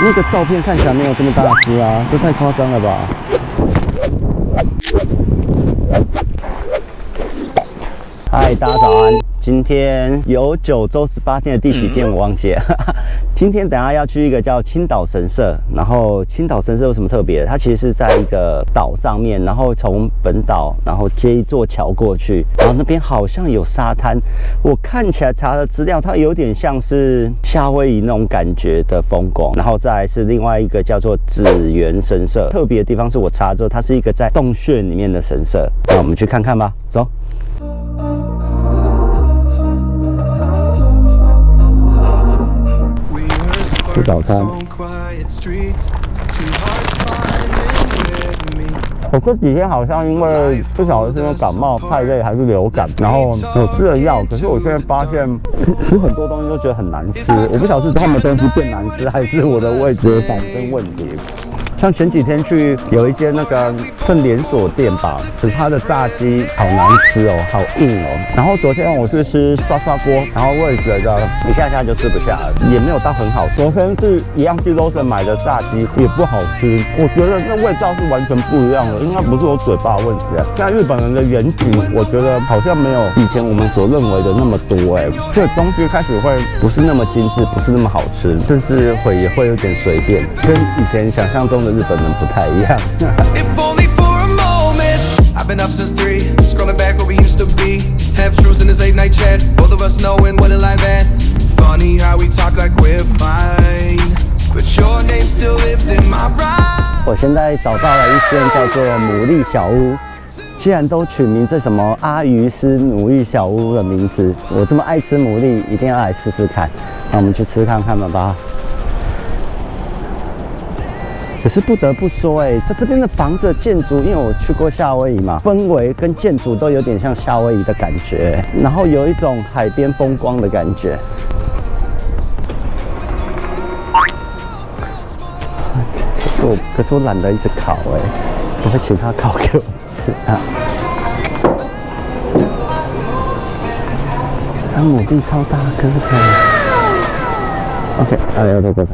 那个照片看起来没有这么大只啊，这太夸张了吧？嗨，大家早安！今天有9周18天的第几天我忘记了。今天等一下要去一个叫青岛神社，然后青岛神社有什么特别的？它其实是在一个岛上面，然后从本岛然后接一座桥过去，然后那边好像有沙滩。我看起来查的资料，它有点像是夏威夷那种感觉的风光。然后再来是另外一个叫做紫园神社，特别的地方是我查之后，它是一个在洞穴里面的神社。那我们去看看吧，走。吃早餐。我这几天好像因为不晓得是因为感冒太累还是流感，然后有吃了药，可是我现在发现有很多东西都觉得很难吃，我不晓得是他们东西变难吃，还是我的味觉产生问题。像前几天去有一间那个算连锁店吧，可是它的炸鸡好难吃哦，好硬哦。然后昨天我去吃涮涮锅，然后我也觉得一下就吃不下了，也没有到很好。昨天是一样去Lawson买的炸鸡，也不好吃。我觉得那味道是完全不一样的，应该不是我嘴巴的问题。现在日本人的原型，我觉得好像没有以前我们所认为的那么多所以东西开始会不是那么精致，不是那么好吃，甚至也会有点随便，跟以前想象中的日本人不太一样。I've been up since 3, scrolling back where we used to be. Have truths in this late night chat, both of us knowing what it like that. Funny how we talk like we're fine, but your name still lives in my mind. 我现在找到了一间叫做牡蛎小屋。既然都取名这什么阿鱼丝牡蛎小屋的名字，我这么爱吃牡蛎，一定要来试试看。那我们去吃看看吧。可是不得不说，这边的房子建筑，因为我去过夏威夷嘛，氛围跟建筑都有点像夏威夷的感觉，然后有一种海边风光的感觉。可是我懒得一直烤我会请他烤给我吃啊。它牡蛎超大颗的。OK， 对。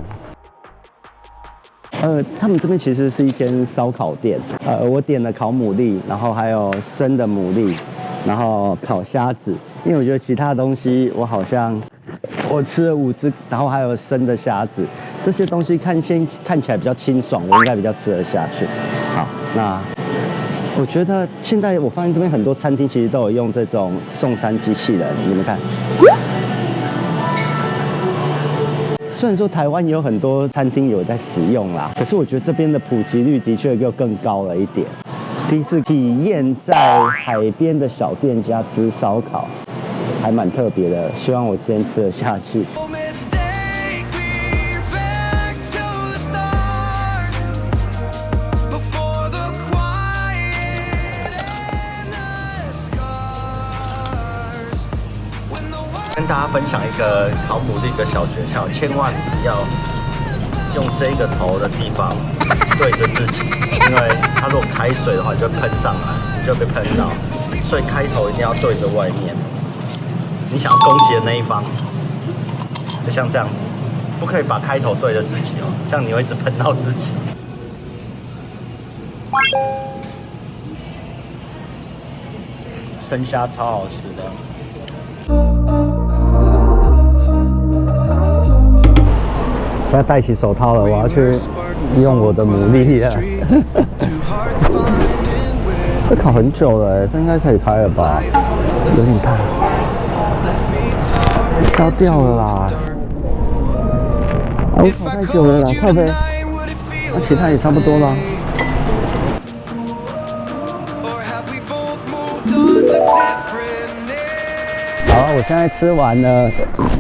他们这边其实是一间烧烤店。我点了烤牡蛎，然后还有生的牡蛎，然后烤虾子。因为我觉得其他东西我好像我吃了5只，然后还有生的虾子，这些东西看起来比较清爽，我应该比较吃得下去。好，那我觉得现在我发现这边很多餐厅其实都有用这种送餐机器人，你们看。虽然说台湾也有很多餐厅有在使用啦，可是我觉得这边的普及率的确又更高了一点。第一次体验在海边的小店家吃烧烤，还蛮特别的。希望我今天吃得下去。跟大家分享一个烤牡蛎的小诀窍，千万不要用这个头的地方对着自己，因为它如果开水的话，你就喷上来，你就被喷到。所以开头一定要对着外面，你想要攻击的那一方，就像这样子，不可以把开头对着自己哦，这样你会一直喷到自己。生虾超好吃的。我要戴起手套了，我要去用我的牡蛎了。这烤很久了，这应该可以开了吧？有点大，烧掉了啦！我烤太久了啦，靠北。那其他也差不多啦。好，我现在吃完了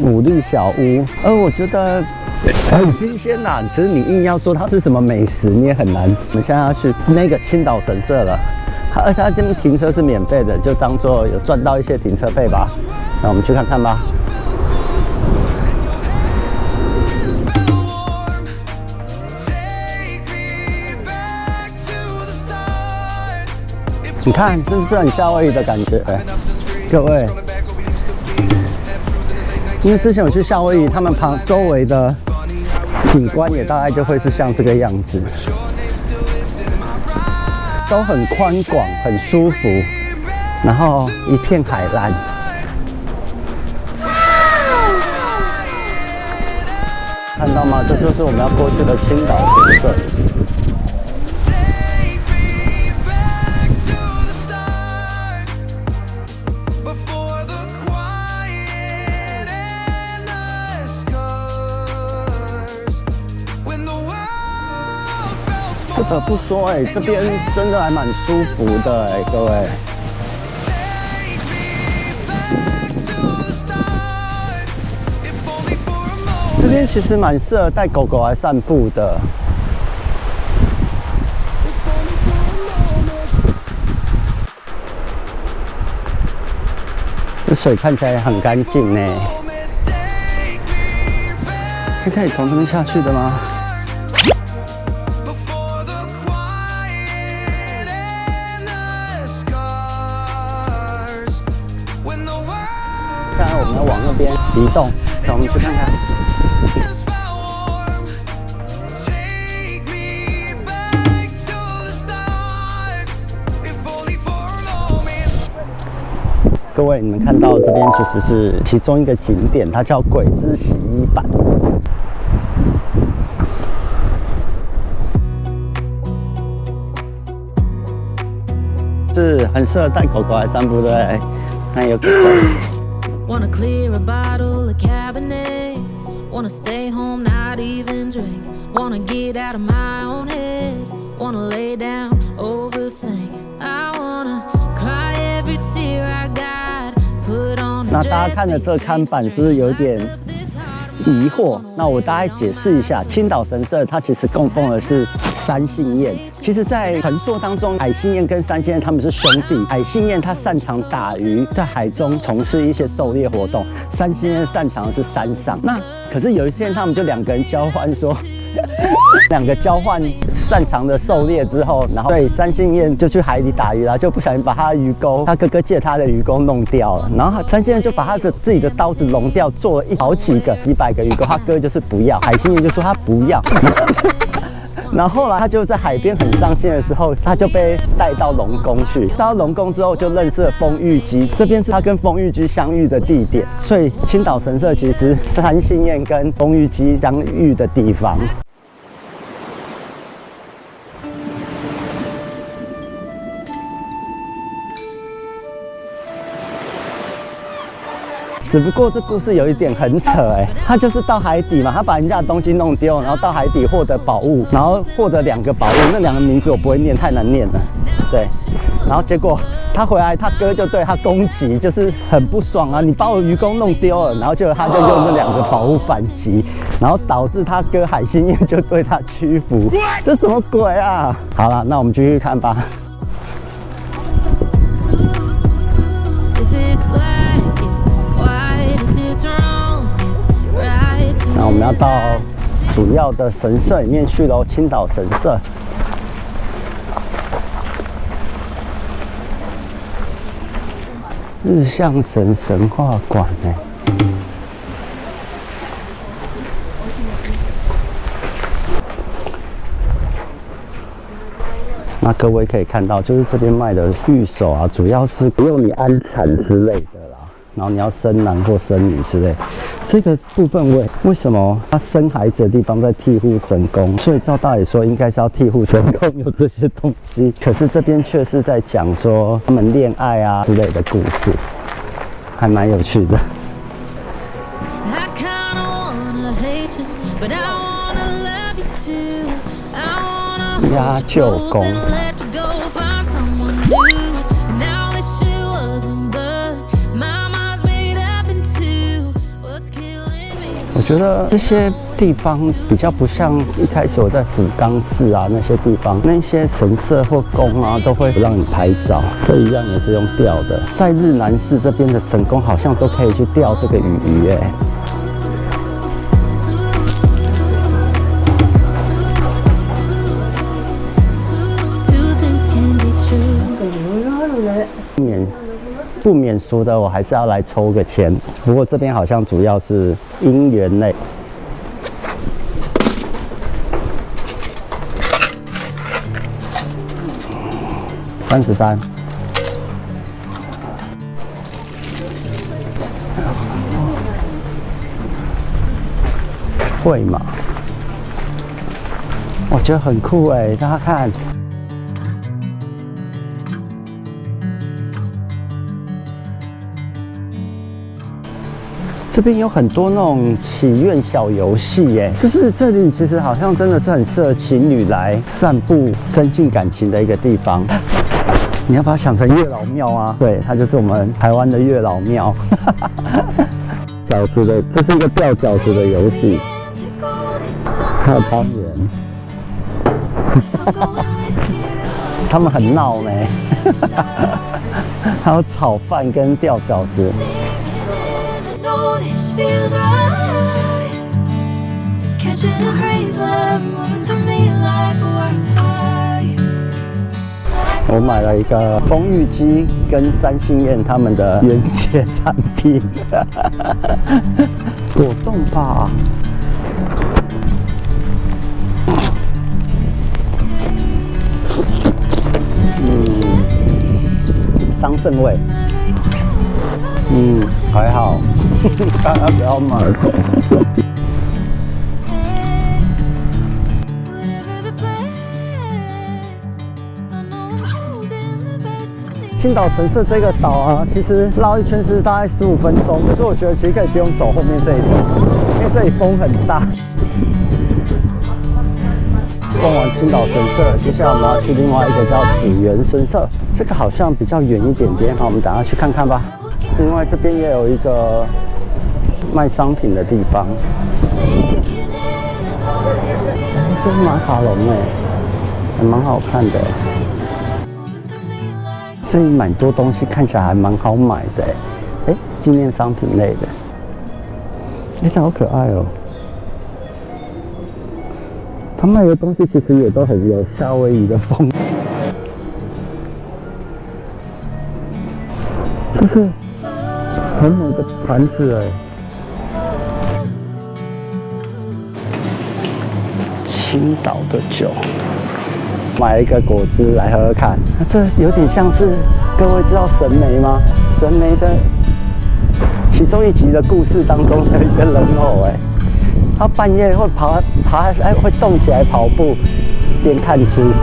牡蛎小屋，我觉得很新鲜啦。其实你硬要说它是什么美食，你也很难。我们现在要去那个青岛神社了，而且它这边停车是免费的，就当做有赚到一些停车费吧。那我们去看看吧。你看是不是很夏威夷的感觉？各位，因为之前我去夏威夷，他们周围的景观也大概就会是像这个样子，都很宽广、很舒服，然后一片海蓝。看到吗？这就是我们要过去的青岛神社。不得不说，这边真的还蛮舒服的，各位。这边其实蛮适合带狗狗来散步的。这水看起来很干净呢，是可以从这边下去的吗？看来我们要往那边移动，走，我们去看看。各位，你们看到这边其实是其中一个景点，它叫鬼之洗衣板。是很适合带狗狗来散步的，那有狗狗。Wanna clear a bottle of Cabernet. Wanna stay home, not even drink. Wanna get out of my own head. Wanna lay down, overthink. I wanna cry every tear I got. Put on. 那大家看了这看板，是不是有点疑惑？那我大概解释一下，青岛神社它其实供奉的是三性燕。其实，在传说当中，海信燕跟三性燕他们是兄弟。海信燕它擅长打鱼，在海中从事一些狩猎活动；三性燕擅长的是山上。那可是有一天，他们就两个人交换说。两个交换擅长的狩猎之后，然后对三性燕就去海里打鱼啦，就不小心把他的鱼钩，他哥哥借他的鱼钩弄掉了，然后三性燕就把他的自己的刀子弄掉，做了好几百个鱼钩，他哥就是不要，海信燕就说他不要。然后后来他就在海边很伤心的时候，他就被带到龙宫去。到龙宫之后就认识了丰玉姬，这边是他跟丰玉姬相遇的地点。所以青岛神社其实是三性燕跟丰玉姬相遇的地方。只不过这故事有一点很扯他就是到海底嘛，他把人家的东西弄丢，然后到海底获得宝物，然后获得2个宝物，那2个名字我不会念，太难念了。对，然后结果他回来，他哥就对他攻击，就是很不爽啊，你把我鱼钩弄丢了，然后结果他就用那2个宝物反击，然后导致他哥海信燕就对他屈服，这什么鬼啊？好了，那我们继续看吧。那我们要到主要的神社里面去喽，青岛神社。日向神神话馆那各位可以看到，就是这边卖的玉手啊，主要是不用你安产之类的啦，然后你要生男或生女之类。这个部分为什么他生孩子的地方在庇护神宫？所以照道理说应该是要庇护神宫有这些东西，可是这边却是在讲说他们恋爱啊之类的故事，还蛮有趣的。鸭舅公。我觉得这些地方比较不像一开始我在福冈市啊那些地方，那些神社或宫啊都会不让你拍照，这一样也是用钓的。在日南市这边的神宫好像都可以去钓这个鱼不免俗的，我还是要来抽个签。不过这边好像主要是姻缘类。33。会嘛？我觉得很酷哎，大家看。这边有很多那种祈愿小游戏耶，就是这里其实好像真的是很适合情侣来散步、增进感情的一个地方。你要把它想成月老庙啊，对，它就是我们台湾的月老庙。饺子的，这是一个吊饺子的游戏，还有汤圆。他们很闹呢，还有炒饭跟吊饺子。我买了一个丰裕基跟三星宴他们的原节产品，果冻吧。桑葚味，还好，大家不要买。青岛神社这个岛啊，其实绕一圈是大概15分钟，可是我觉得其实可以不用走后面这一段，因为这里风很大。逛完青岛神社，接下来我们要去另外一个叫紫园神社，这个好像比较远一点点，好，我们等下去看看吧。另外这边也有一个卖商品的地方，这是马卡龙哎，还蛮好看的。这里蛮多东西，看起来还蛮好买的哎，纪念商品类的，这好可爱哦。他卖的东西其实也都很有夏威夷的风，就是很美的盘子哎。青岛的酒，买了一个果汁来喝喝看。这有点像是各位知道神眉吗？神眉的其中一集的故事当中的一个人偶哎。他半夜会会动起来跑步，边看书。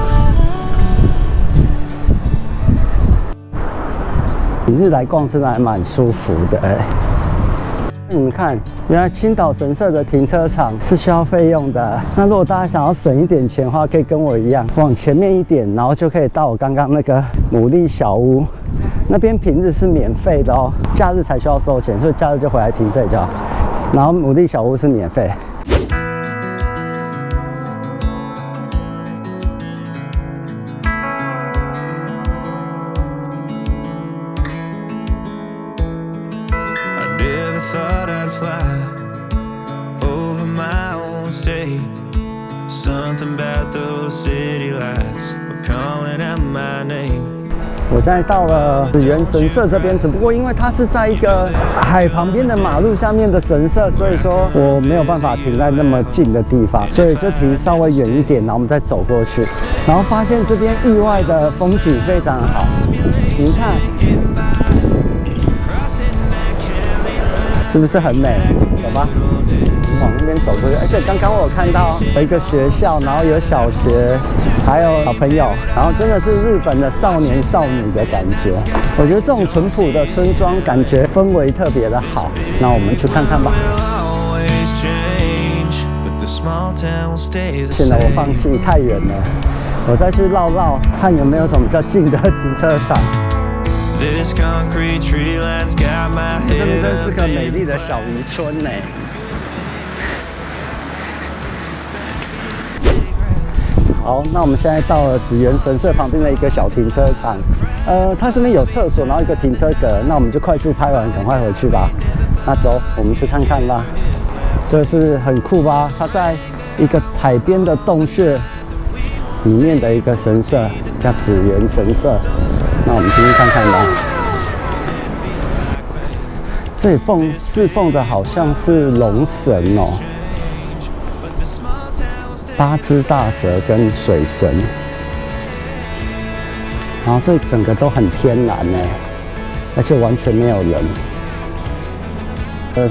平日来逛真的还蛮舒服的哎。你们看，原来青岛神社的停车场是需要费用的。那如果大家想要省一点钱的话，可以跟我一样往前面一点，然后就可以到我刚刚那个牡蛎小屋。那边平日是免费的哦，假日才需要收钱，所以假日就回来停这里就好。然后牡蛎小屋是免费。我现在到了紫园神社这边，只不过因为它是在一个海旁边的马路下面的神社，所以说我没有办法停在那么近的地方，所以就停稍微远一点，然后我们再走过去，然后发现这边意外的风景非常好，你看，是不是很美？走吧。往那边走过去，而且刚刚我有看到有一个学校，然后有小学，还有小朋友，然后真的是日本的少年少女的感觉。我觉得这种淳朴的村庄，感觉氛围特别的好。那我们去看看吧。现在我放弃太远了，我再去绕绕，看有没有什么比较近的停车场。这边真是个美丽的小渔村呢。好，那我们现在到了紫园神社旁边的一个小停车场，它这边有厕所，然后一个停车格，那我们就快速拍完，赶快回去吧。那走，我们去看看吧。这是很酷吧？它在一个海边的洞穴里面的一个神社，叫紫园神社。那我们进去看看吧。这里侍奉的好像是龙神哦。8只大蛇跟水神，然后这整个都很天然哎，而且完全没有人。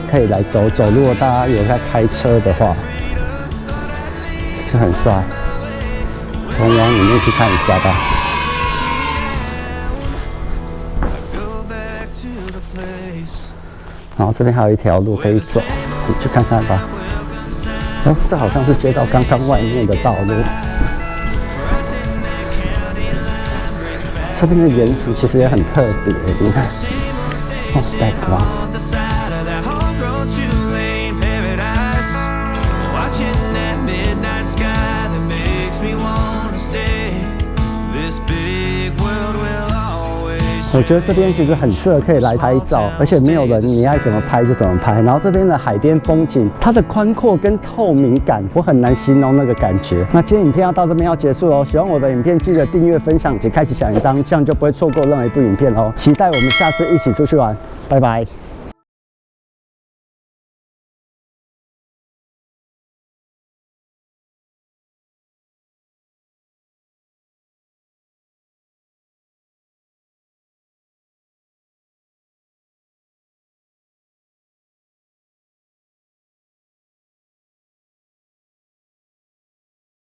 可以来走走，如果大家有在开车的话，是很帅。我们往里面去看一下吧。然后这边还有一条路可以走，你去看看吧。哦，这好像是街道刚刚外面的道路。这边的岩石其实也很特别，你看，哦，太可爱。我觉得这边其实很适合可以来拍照，而且没有人，你爱怎么拍就怎么拍。然后这边的海边风景，它的宽阔跟透明感，我很难形容那个感觉。那今天影片要到这边要结束喽，喜欢我的影片记得订阅、分享及开启小铃铛，这样就不会错过任何一部影片哦。期待我们下次一起出去玩，拜拜。